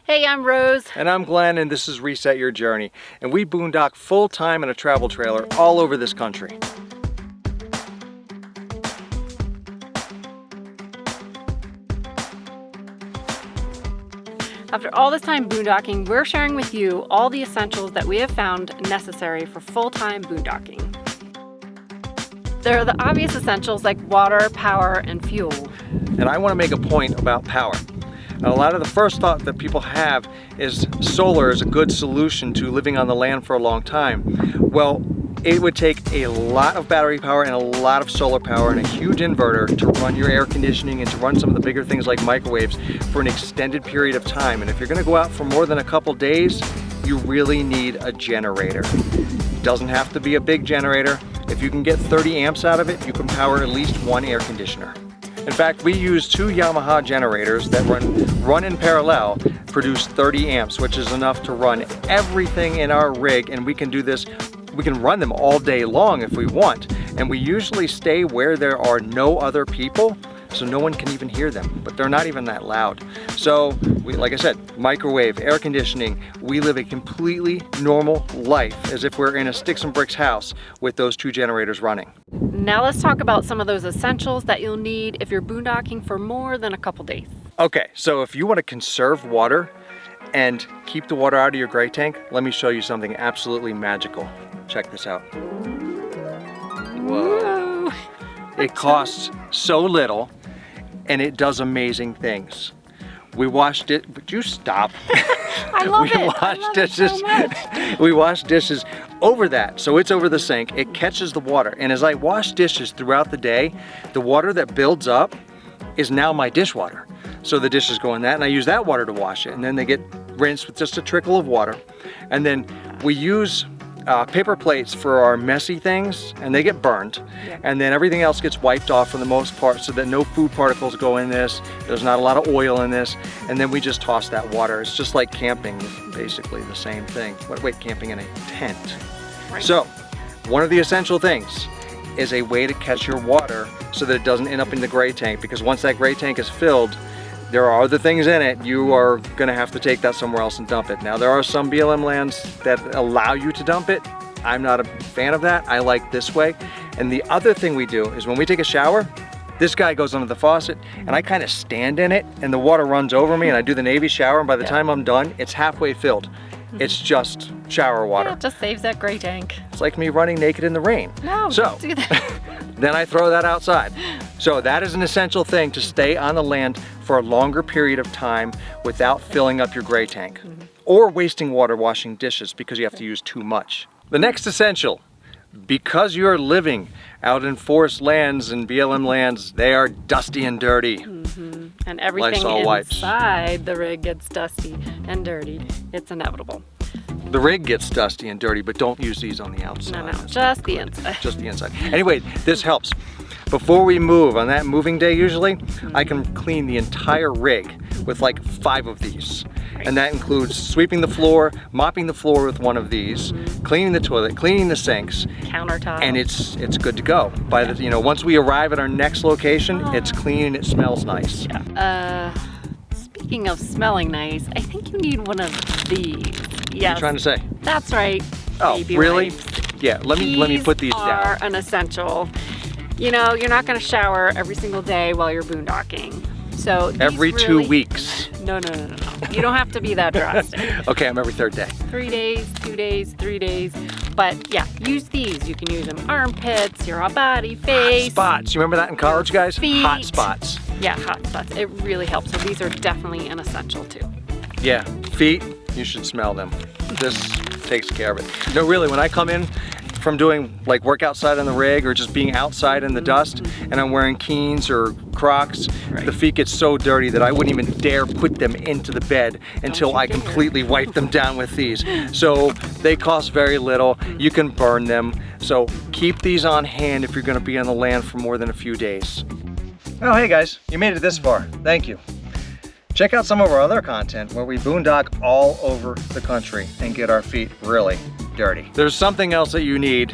Hey, I'm Rose. And I'm Glenn, and this is Reset Your Journey. And we boondock full-time in a travel trailer all over this country. After all this time boondocking, we're sharing with you all the essentials that we have found necessary for full-time boondocking. There are the obvious essentials like water, power, and fuel. And I want to make a point about power. Now, a lot of the first thought that people have is solar is a good solution to living on the land for a long time. Well, it would take a lot of battery power and a lot of solar power and a huge inverter to run your air conditioning and to run some of the bigger things like microwaves for an extended period of time. And if you're going to go out for more than a couple days, you really need a generator. It doesn't have to be a big generator. If you can get 30 amps out of it, you can power at least one air conditioner. In fact, we use two Yamaha generators that run in parallel, produce 30 amps, which is enough to run everything in our rig, and we can do this. We can run them all day long if we want, and we usually stay where there are no other people, so no one can even hear them, but they're not even that loud. So, like I said, microwave, air conditioning, we live a completely normal life as if we're in a sticks and bricks house with those two generators running. Now let's talk about some of those essentials that you'll need if you're boondocking for more than a couple days. Okay, so if you want to conserve water and keep the water out of your gray tank, let me show you something absolutely magical. Check this out. Whoa. It costs so little and it does amazing things. We washed it, would you stop? I love it. I love it so much. We wash dishes over that, so it's over the sink. It catches the water, and as I wash dishes throughout the day, the water that builds up is now my dishwater. So the dishes go in that, and I use that water to wash it, and then they get rinsed with just a trickle of water. And then we use paper plates for our messy things, and they get burned. Yeah. And then everything else gets wiped off for the most part so that no food particles go in this. There's not a lot of oil in this. And then we just toss that water. It's just like camping, basically the same thing. Wait, camping in a tent. Right. So, one of the essential things is a way to catch your water so that it doesn't end up in the gray tank, because once that gray tank is filled, there are other things in it. You are going to have to take that somewhere else and dump it. Now, there are some BLM lands that allow you to dump it. I'm not a fan of that. I like this way. And the other thing we do is when we take a shower, this guy goes under the faucet and I kind of stand in it and the water runs over me and I do the Navy shower, and by the time I'm done, it's halfway filled. It's just shower water. Yeah, it just saves that gray tank. It's like me running naked in the rain. No, don't do that. Then I throw that outside. So that is an essential thing to stay on the land for a longer period of time without filling up your gray tank or wasting water washing dishes because you have to use too much. The next essential, because you're living out in forest lands and BLM lands, they are dusty and dirty. And everything Lysol wipes. inside the rig gets dusty and dirty. It's inevitable. The rig gets dusty and dirty, but don't use these on the outside. No, just the inside. Just the inside. Anyway, this helps. Before we move, on that moving day usually, I can clean the entire rig with like 5 of these. Right. And that includes sweeping the floor, mopping the floor with one of these, cleaning the toilet, cleaning the sinks. Countertop. And it's good to go. By the, once we arrive at our next location, it's clean and it smells nice. Yeah. Speaking of smelling nice, I think you need one of these. Yes. What are you trying to say? That's right. Oh, baby really? wipes. Yeah, let me put these down. These are an essential. You're not going to shower every single day while you're boondocking. So every really, 2 weeks. No. You don't have to be that drastic. Okay, I'm every 3rd day. 3 days, 2 days, 3 days. But yeah, use these. You can use them armpits, your body, face. Hot spots. You remember that in college, guys? Feet. Hot spots. Yeah, hot spots. It really helps. So these are definitely an essential too. Yeah, feet, you should smell them. This takes care of it. No, really, when I come in from doing like work outside on the rig or just being outside in the dust and I'm wearing Keens or Crocs, the feet get so dirty that I wouldn't even dare put them into the bed until I completely wipe them down with these. So they cost very little. You can burn them. So keep these on hand if you're going to be on the land for more than a few days. Oh, hey guys, you made it this far. Thank you. Check out some of our other content where we boondock all over the country and get our feet really dirty. There's something else that you need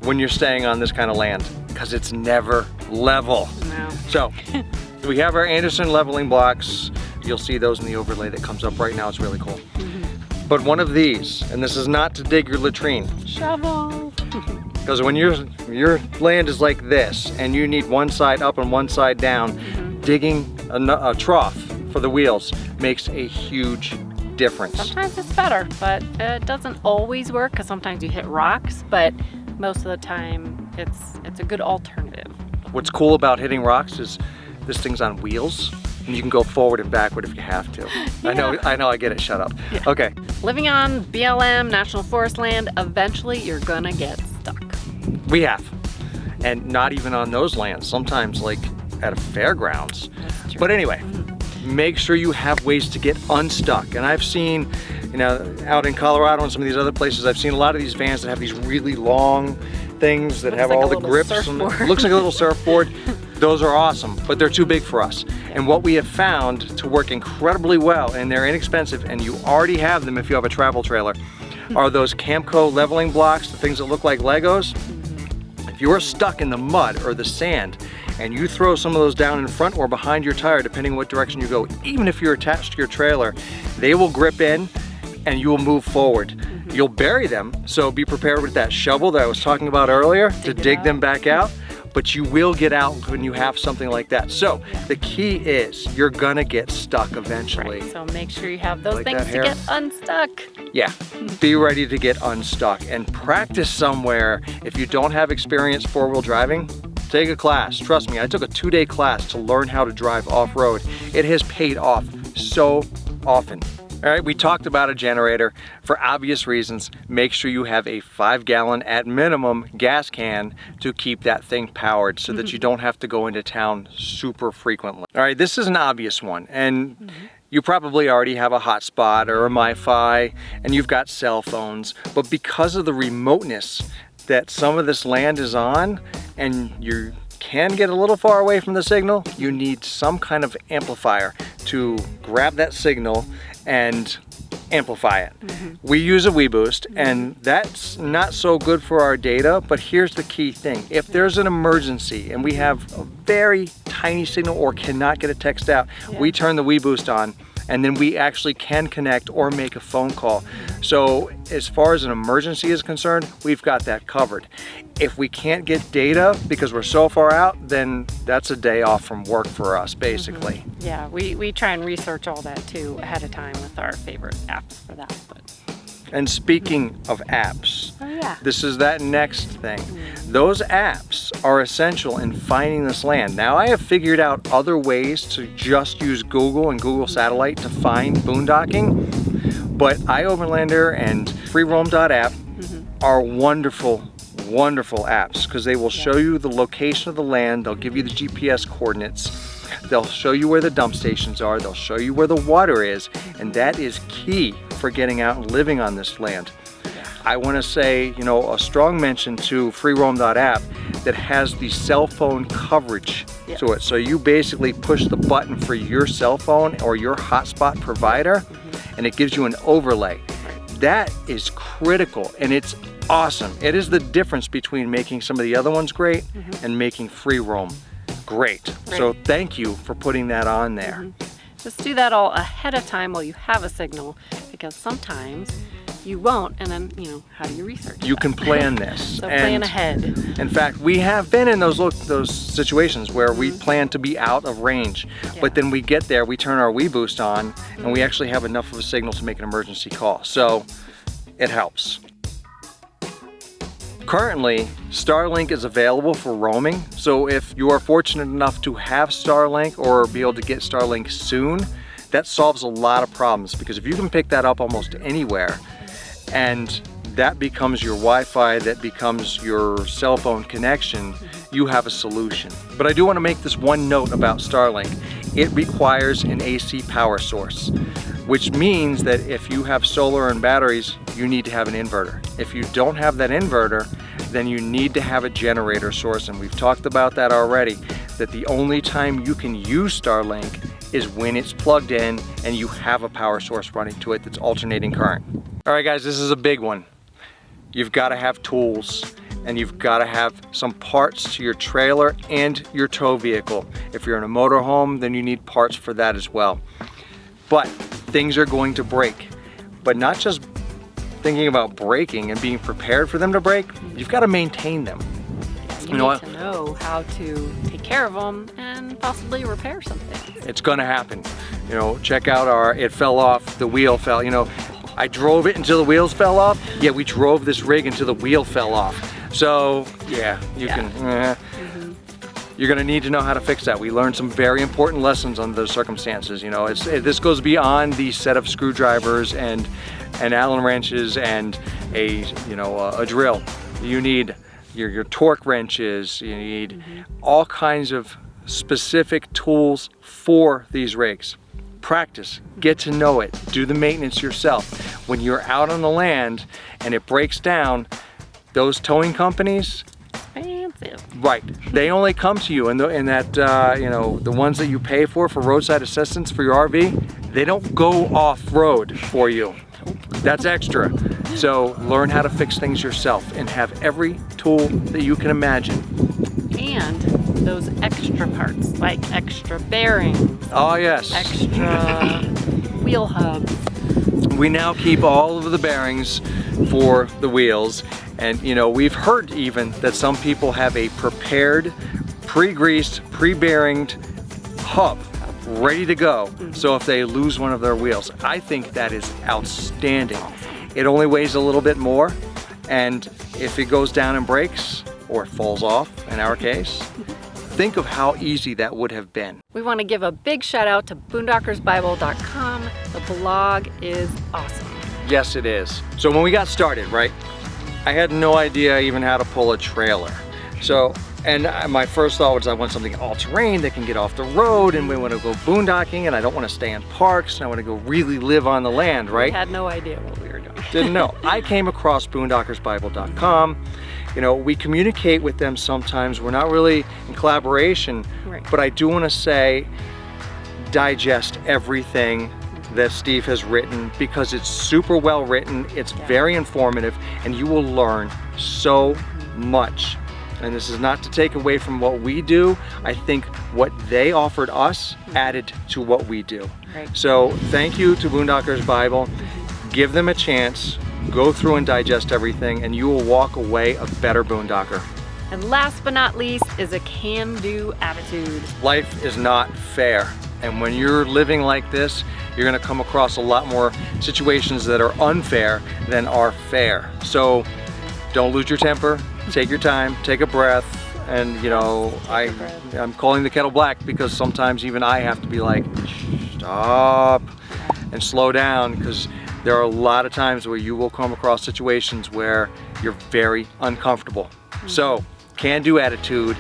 when you're staying on this kind of land, because it's never level. No. So we have our Anderson leveling blocks. You'll see those in the overlay that comes up right now. It's really cool. But one of these, and this is not to dig your latrine. Shovel. Because when your land is like this and you need one side up and one side down, digging a trough for the wheels makes a huge difference. Sometimes it's better, but it doesn't always work because sometimes you hit rocks, but most of the time it's a good alternative. What's cool about hitting rocks is this thing's on wheels and you can go forward and backward if you have to. Yeah. I know, I get it, shut up. Yeah. Okay. Living on BLM, National Forest land, eventually you're gonna get stuck. We have. And not even on those lands, sometimes like at a fairgrounds. But anyway, make sure you have ways to get unstuck. And I've seen, you know, out in Colorado and some of these other places, I've seen a lot of these vans that have these really long things that have all the grips. Looks like a little surfboard. Those are awesome, but they're too big for us. And what we have found to work incredibly well, and they're inexpensive, and you already have them if you have a travel trailer, are those Camco leveling blocks, the things that look like Legos. If you're stuck in the mud or the sand, and you throw some of those down in front or behind your tire, depending what direction you go, even if you're attached to your trailer, they will grip in and you will move forward. You'll bury them, so be prepared with that shovel that I was talking about earlier to dig them back out. But you will get out when you have something like that. So the key is you're gonna get stuck eventually. Right, so make sure you have those things to get unstuck. Yeah, be ready to get unstuck and practice somewhere. If you don't have experience four-wheel driving, take a class. Trust me, I took a 2-day class to learn how to drive off-road. It has paid off so often. All right, we talked about a generator. For obvious reasons, make sure you have a 5-gallon at minimum gas can to keep that thing powered so that you don't have to go into town super frequently. All right, this is an obvious one, and you probably already have a hotspot or a MiFi, and you've got cell phones, but because of the remoteness that some of this land is on, and you can get a little far away from the signal, you need some kind of amplifier to grab that signal and amplify it. We use a WeBoost, and that's not so good for our data, but here's the key thing. If there's an emergency and we have a very tiny signal or cannot get a text out, we turn the WeBoost on, and then we actually can connect or make a phone call. So as far as an emergency is concerned, we've got that covered. If we can't get data because we're so far out, then that's a day off from work for us, basically. Yeah, we try and research all that too ahead of time with our favorite apps for that. And speaking of apps, this is that next thing. Those apps are essential in finding this land. Now I have figured out other ways to just use Google and Google Satellite to find boondocking, but iOverlander and freeroam.app are wonderful apps because they will show you the location of the land, they'll give you the GPS coordinates, they'll show you where the dump stations are, they'll show you where the water is, and that is key for getting out and living on this land. I want to say, you know, a strong mention to freeroam.app that has the cell phone coverage to it. So you basically push the button for your cell phone or your hotspot provider, and it gives you an overlay. That is critical, and it's awesome. It is the difference between making some of the other ones great and making free roam great. So thank you for putting that on there. Just do that all ahead of time while you have a signal, because sometimes you won't, and then, you know, how do you research You can plan this. So plan ahead. In fact, we have been in those situations where we plan to be out of range, but then we get there, we turn our WeBoost on, and we actually have enough of a signal to make an emergency call. So it helps. Currently, Starlink is available for roaming, so if you are fortunate enough to have Starlink or be able to get Starlink soon, that solves a lot of problems, because if you can pick that up almost anywhere and that becomes your Wi-Fi, that becomes your cell phone connection, you have a solution. But I do want to make this one note about Starlink. It requires an AC power source, which means that if you have solar and batteries, you need to have an inverter. If you don't have that inverter, then you need to have a generator source, and we've talked about that already, that the only time you can use Starlink is when it's plugged in and you have a power source running to it that's alternating current. All right guys, this is a big one. You've got to have tools, and you've got to have some parts to your trailer and your tow vehicle. If you're in a motorhome, then you need parts for that as well. but things are going to break. But not just thinking about breaking and being prepared for them to break, you've got to maintain them. You need to know how to take care of them and possibly repair something. It's gonna happen. You know, check out it fell off, the wheel fell, you know, I drove it until the wheels fell off. Yeah, we drove this rig until the wheel fell off. So, yeah, you're gonna need to know how to fix that. We learned some very important lessons under those circumstances. You know, this goes beyond the set of screwdrivers and Allen wrenches and a drill. You need your torque wrenches, you need all kinds of specific tools for these rigs. Practice, get to know it, do the maintenance yourself. When you're out on the land and it breaks down, those towing companies, right, they only come to you and the ones that you pay for roadside assistance for your RV, they don't go off-road for you. That's extra. So learn how to fix things yourself and have every tool that you can imagine. And those extra parts, like extra bearings. Oh yes. Extra wheel hubs. We now keep all of the bearings for the wheels. And you know, we've heard even that some people have a prepared, pre-greased, pre-bearinged hub ready to go. So if they lose one of their wheels, I think that is outstanding. It only weighs a little bit more, and if it goes down and breaks, or it falls off in our case, think of how easy that would have been. We want to give a big shout out to boondockersbible.com. The blog is awesome. Yes, it is. So when we got started, right, I had no idea even how to pull a trailer. So, and my first thought was I want something all-terrain that can get off the road, and we want to go boondocking, and I don't want to stay in parks, and I want to go really live on the land, right? We had no idea what we were doing. Didn't know. I came across boondockersbible.com. You know, we communicate with them sometimes. We're not really in collaboration, right. But I do want to say, digest everything that Steve has written because it's super well written, it's very informative, and you will learn so much. And this is not to take away from what we do. I think what they offered us added to what we do. Right. So thank you to Boondockers Bible. Give them a chance, go through and digest everything, and you will walk away a better boondocker. And last but not least is a can-do attitude. Life is not fair. And when you're living like this, you're gonna come across a lot more situations that are unfair than are fair. So don't lose your temper, take your time, take a breath, and you know, I'm calling the kettle black because sometimes even I have to be like, stop and slow down, because there are a lot of times where you will come across situations where you're very uncomfortable. So, can-do attitude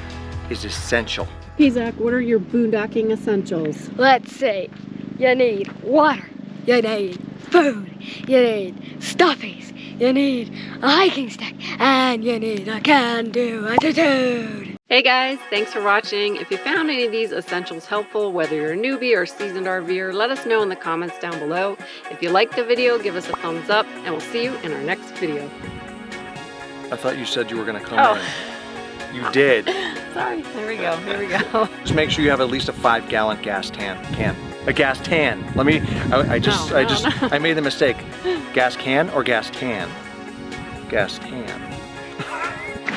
is essential. Hey Zach, what are your boondocking essentials? Let's see. You need water. You need food. You need stuffies. You need a hiking stick. And you need a can-do attitude. Hey guys, thanks for watching. If you found any of these essentials helpful, whether you're a newbie or a seasoned RVer, let us know in the comments down below. If you liked the video, give us a thumbs up, and we'll see you in our next video. I thought you said you were gonna come in. You did. Sorry, here we go. Just make sure you have at least a 5-gallon gas can. A gas tan. Let me, I made the mistake. Gas can or gas tan? Gas can.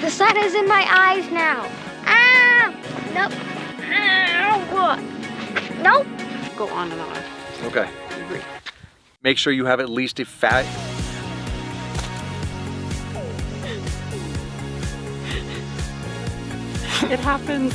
The sun is in my eyes now. Ah! Nope. Ah, what? Nope. Go on and on. Okay. Make sure you have at least a fat. It happens.